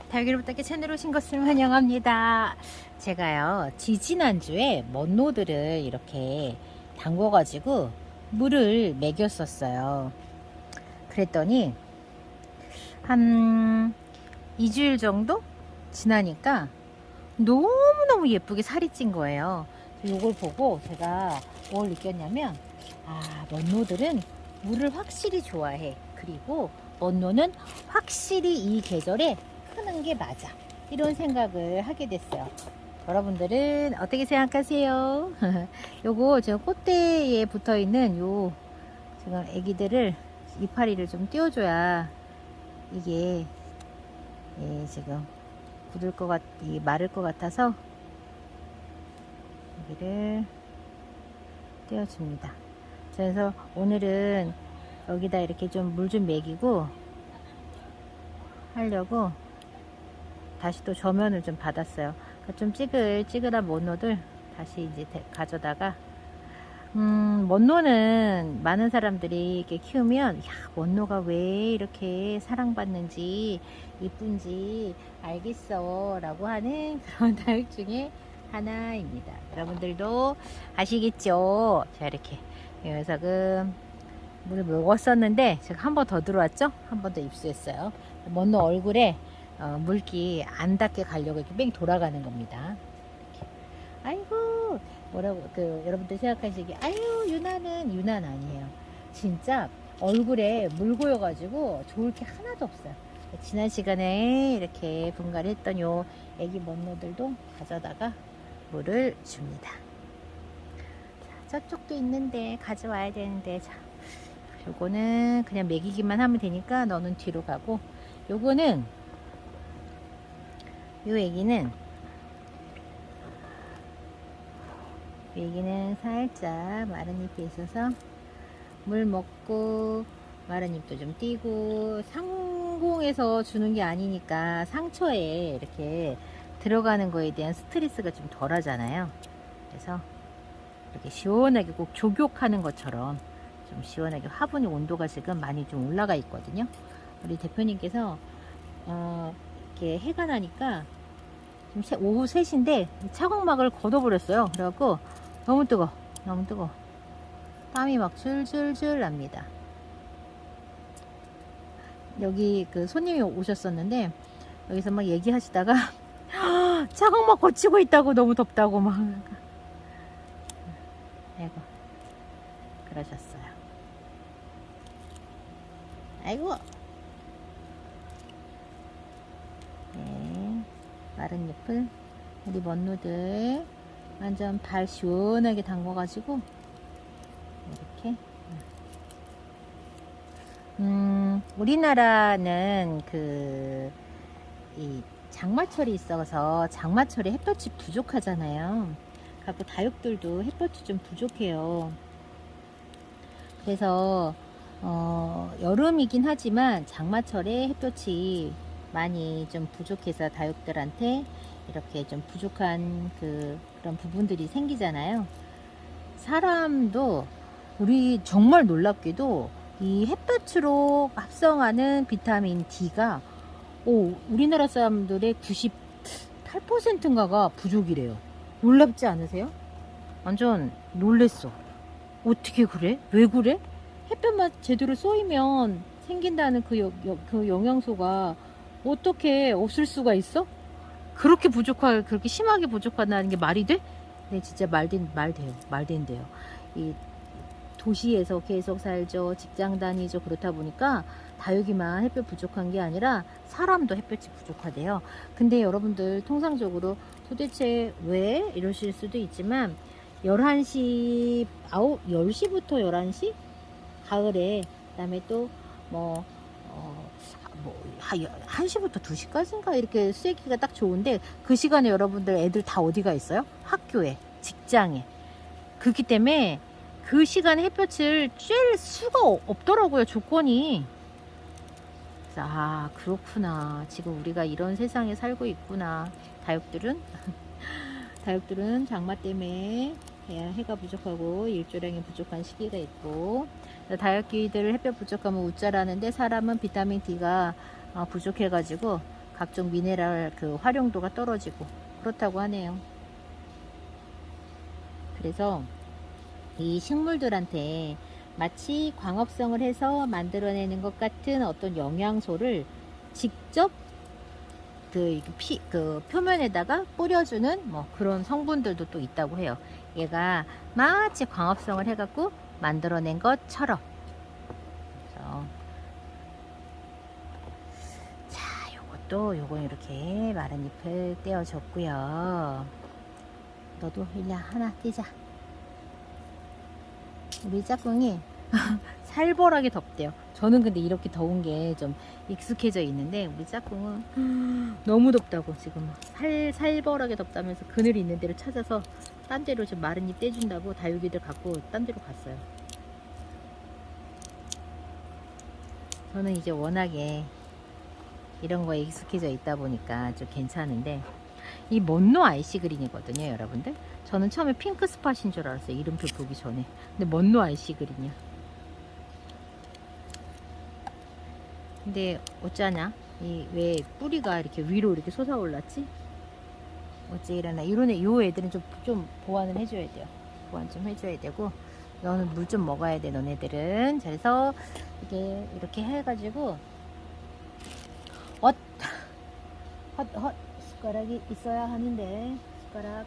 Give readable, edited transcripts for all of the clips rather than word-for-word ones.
달걀부탁의 채널 오신 것을 환영합니다. 제가요, 지지난주에 먼노들을 이렇게 담궈가지고 물을 먹였었어요. 그랬더니 한 2주일 정도 지나니까 너무너무 예쁘게 살이 찐 거예요. 이걸 보고 제가 뭘 느꼈냐면, 먼노들은 물을 확실히 좋아해. 그리고 먼노는 확실히 이 계절에 크는 게 맞아. 이런 생각을 하게 됐어요. 여러분들은 어떻게 생각하세요? 요거 지금 콧대에 붙어 있는 요 지금 애기들을 이파리를 좀 띄워줘야 이게 지금 굳을 것 마를 것 같아서 여기를 띄워줍니다. 그래서 오늘은 여기다 이렇게 좀 물 좀 먹이고 하려고 다시 또 조면을 좀 받았어요. 그러니까 좀 찌글찌글한 먼노들 다시 이제 가져다가 먼노는 많은 사람들이 이렇게 키우면, 야, 먼노가 왜 이렇게 사랑받는지 이쁜지 알겠어 라고 하는 그런 다육 중에 하나입니다. 여러분들도 아시겠죠? 자, 이렇게 이 녀석은 물을 먹었었는데 제가 한 번 더 들어왔죠? 한 번 더 입수했어요. 먼노 얼굴에 물기 안 닿게 가려고 이렇게 뺑 돌아가는 겁니다. 이렇게. 아이고, 뭐라고 여러분들 생각하시기에, 아유, 유나는 아니에요. 진짜 얼굴에 물 고여가지고 좋을 게 하나도 없어요. 지난 시간에 이렇게 분갈이 했던 요 애기 먼노들도 가져다가 물을 줍니다. 자, 저쪽도 있는데 가져와야 되는데, 자, 요거는 그냥 먹이기만 하면 되니까 너는 뒤로 가고, 요거는 요 애기는 살짝 마른 잎에 있어서 물 먹고 마른 잎도 좀 띄고, 상공에서 주는 게 아니니까 상처에 이렇게 들어가는 거에 대한 스트레스가 좀 덜 하잖아요. 그래서 이렇게 시원하게 꼭 족욕하는 것처럼 좀 시원하게, 화분의 온도가 지금 많이 좀 올라가 있거든요. 우리 대표님께서 이렇게 해가 나니까 지금 오후 3시인데 차광막을 걷어버렸어요. 그래갖고 너무 뜨거. 땀이 막 줄줄줄 납니다. 여기 그 손님이 오셨었는데 여기서 막 얘기하시다가 차광막 거치고 있다고, 너무 덥다고 막. 아이고, 그러셨어요. 아이고. 네, 마른 잎을 우리 먼노들 완전 발 시원하게 담궈가지고 이렇게. 우리나라는 이 장마철이 있어서 장마철에 햇볕이 부족하잖아요. 그래서 다육들도 햇볕이 좀 부족해요. 그래서 여름이긴 하지만 장마철에 햇볕이 많이 좀 부족해서 다육들한테 이렇게 좀 부족한 그런 부분들이 생기잖아요. 사람도, 우리 정말 놀랍게도 이 햇볕으로 합성하는 비타민 D가 우리나라 사람들의 98%인가가 부족이래요. 놀랍지 않으세요? 완전 놀랬어. 어떻게 그래? 왜 그래? 햇볕만 제대로 쏘이면 생긴다는 그 영양소가 어떻게 없을 수가 있어? 그렇게 심하게 부족하다는 게 말이 돼? 네, 진짜 말된대요. 이 도시에서 계속 살죠. 직장 다니죠. 그렇다 보니까 다육이만 햇볕 부족한 게 아니라 사람도 햇볕이 부족하대요. 근데 여러분들 통상적으로 도대체 왜 이러실 수도 있지만 11시, 10시부터 11시? 가을에, 그 다음에 또 1시부터 2시까지인가 이렇게 쐬기가 딱 좋은데, 그 시간에 여러분들 애들 다 어디가 있어요? 학교에, 직장에. 그렇기 때문에 그 시간에 햇볕을 쬐일 수가 없더라고요, 조건이. 그렇구나. 지금 우리가 이런 세상에 살고 있구나. 다육들은 장마 때문에 해가 부족하고 일조량이 부족한 시기가 있고, 다육기들 햇볕 부족하면 웃자라는데 사람은 비타민 D가 부족해가지고 각종 미네랄 그 활용도가 떨어지고 그렇다고 하네요. 그래서 이 식물들한테 마치 광합성을 해서 만들어내는 것 같은 어떤 영양소를 직접 그 표면에다가 뿌려주는 뭐 그런 성분들도 또 있다고 해요. 얘가 마치 광합성을 해갖고 만들어낸 것처럼. 그래서 자, 요건 이렇게 마른 잎을 떼어줬고요. 너도 일리 하나 떼자. 우리 짝꿍이 살벌하게 덥대요. 저는 근데 이렇게 더운 게 좀 익숙해져 있는데 우리 짝꿍은 너무 덥다고 지금 살벌하게 덥다면서 그늘이 있는 데를 찾아서 딴 데로 좀 마른 잎 떼준다고 다육이들 갖고 딴 데로 갔어요. 저는 이제 워낙에 이런 거에 익숙해져 있다 보니까 좀 괜찮은데 이 먼노 아이시 그린이거든요, 여러분들. 저는 처음에 핑크 스팟인 줄 알았어요, 이름표 보기 전에. 근데 먼노 아이시 그린이야. 근데 어쩌냐? 이 왜 뿌리가 이렇게 위로 이렇게 솟아올랐지? 어째 이러나? 요 애들은 좀 보완을 해줘야 돼요. 보완 좀 해줘야 되고, 너는 물 좀 먹어야 돼, 너네들은. 그래서 이렇게 해가지고 헛 숟가락이 있어야 하는데 숟가락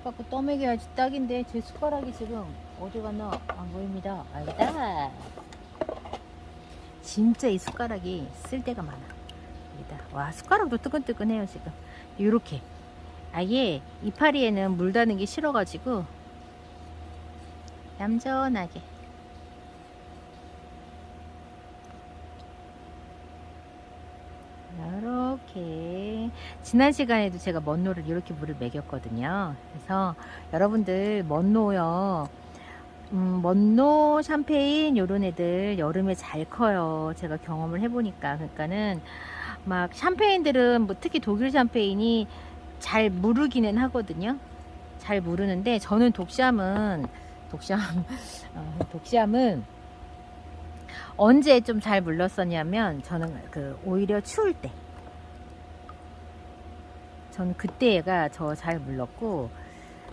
갖고 떠먹여야지 딱인데 제 숟가락이 지금 어디 갔나 안 보입니다. 알다. 진짜 이 숟가락이 쓸 데가 많아. 여기다. 와, 숟가락도 뜨끈뜨끈해요 지금. 요렇게 아예 이파리에는 물 닿는 게 싫어가지고 얌전하게 이렇게. 지난 시간에도 제가 먼노를 이렇게 물을 먹였거든요. 그래서 여러분들 먼노요, 먼노, 샴페인 요런 애들 여름에 잘 커요. 제가 경험을 해보니까. 그러니까는 막 샴페인들은 뭐 특히 독일 샴페인이 잘 무르기는 하거든요. 잘 무르는데 저는 독샴은 언제 좀 잘 물렀었냐면 저는 오히려 추울 때, 저는 그때가 저 잘 물렀고,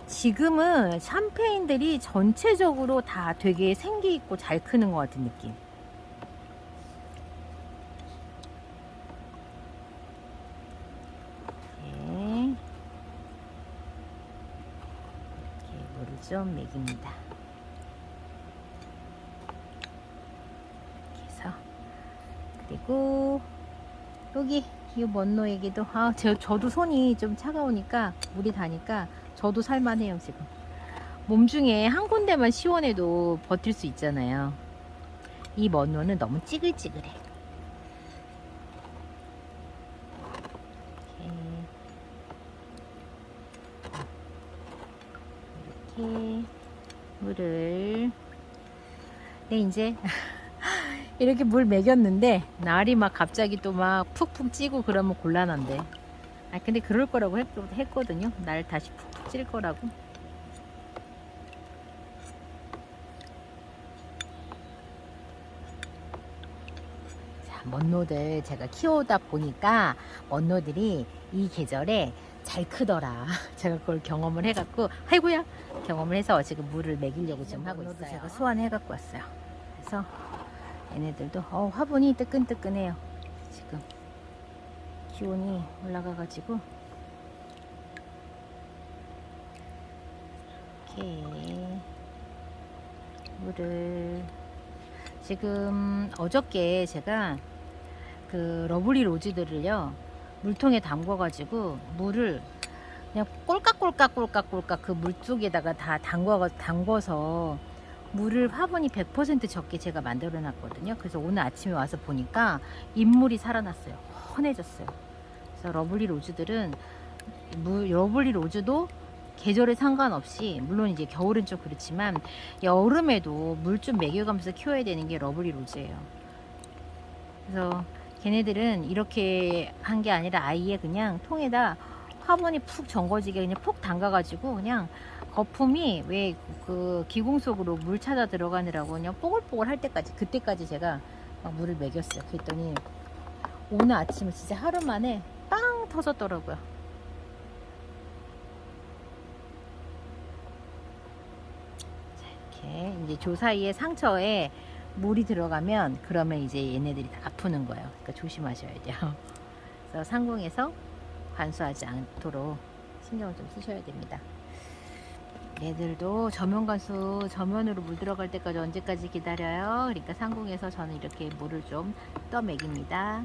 지금은 샴페인들이 전체적으로 다 되게 생기 있고 잘 크는 것 같은 느낌. 이렇게 물을 좀 먹입니다. 그리고 여기 이 먼노에게도 저도 손이 좀 차가우니까 물이 다니까 저도 살만해요. 지금 몸 중에 한 군데만 시원해도 버틸 수 있잖아요. 이 먼노는 너무 찌글찌글해. 이렇게 물을 이제 이렇게 물 먹였는데 날이 막 갑자기 또 막 푹푹 찌고 그러면 곤란한데, 근데 그럴 거라고 했거든요. 날 다시 푹푹 찔 거라고. 자, 먼노들 제가 키우다 보니까 먼노들이 이 계절에 잘 크더라. 제가 그걸 경험을 해갖고, 아이고야, 경험을 해서 지금 물을 먹이려고 지금 하고 있어요. 제가 소환해갖고 왔어요. 그래서 얘네들도 화분이 뜨끈뜨끈해요. 지금 기온이 올라가가지고 이렇게 물을 지금 어저께 제가 그 러블리 로즈들을요 물통에 담궈가지고 물을 그냥 꼴깍꼴깍 그 물 속에다가 다 담궈서 물을 화분이 100% 적게 제가 만들어 놨거든요. 그래서 오늘 아침에 와서 보니까 잎물이 살아났어요. 환해졌어요. 그래서 러블리 로즈들은 러블리 로즈도 계절에 상관없이, 물론 이제 겨울은 좀 그렇지만 여름에도 물 좀 먹여가면서 키워야 되는 게 러블리 로즈예요. 그래서 걔네들은 이렇게 한 게 아니라 아예 그냥 통에다 화분이 푹 정거지게 그냥 푹 담가가지고 그냥 거품이 왜 그 기공 속으로 물 찾아 들어가느라고 그냥 뽀글뽀글 할 때까지, 그때까지 제가 막 물을 먹였어요. 그랬더니 오늘 아침에 진짜 하루 만에 빵 터졌더라고요. 자, 이렇게 이제 조 사이에 상처에 물이 들어가면 그러면 이제 얘네들이 다 아프는 거예요. 그러니까 조심하셔야 돼요. 그래서 상공에서 관수하지 않도록 신경을 좀 쓰셔야 됩니다. 얘들도 저면 관수, 저면으로 물 들어갈 때까지 언제까지 기다려요? 그러니까 상공에서 저는 이렇게 물을 좀 떠먹입니다.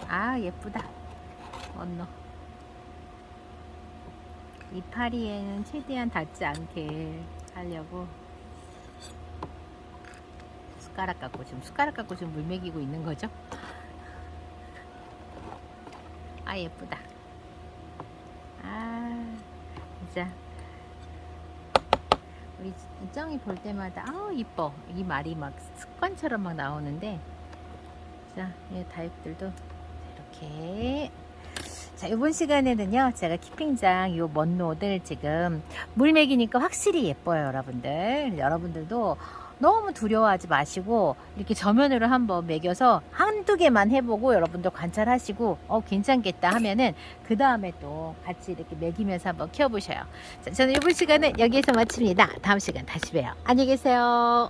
아, 예쁘다. 언노. 이파리에는 최대한 닿지 않게 하려고 숟가락 갖고 지금 물 먹이고 있는 거죠. 아, 예쁘다. 아, 진짜 우리 이정이 볼 때마다 아우 이뻐. 이 말이 막 습관처럼 막 나오는데, 자, 이 다육들도 이렇게. 자, 이번 시간에는요, 제가 키핑장 요 먼노들 지금 물 먹이니까 확실히 예뻐요, 여러분들. 여러분들도 너무 두려워하지 마시고 이렇게 저면으로 한번 먹여서 한두 개만 해보고 여러분들 관찰하시고 괜찮겠다 하면은 그 다음에 또 같이 이렇게 먹이면서 한번 키워보셔요. 자, 저는 이번 시간은 여기에서 마칩니다. 다음 시간 다시 봬요. 안녕히 계세요.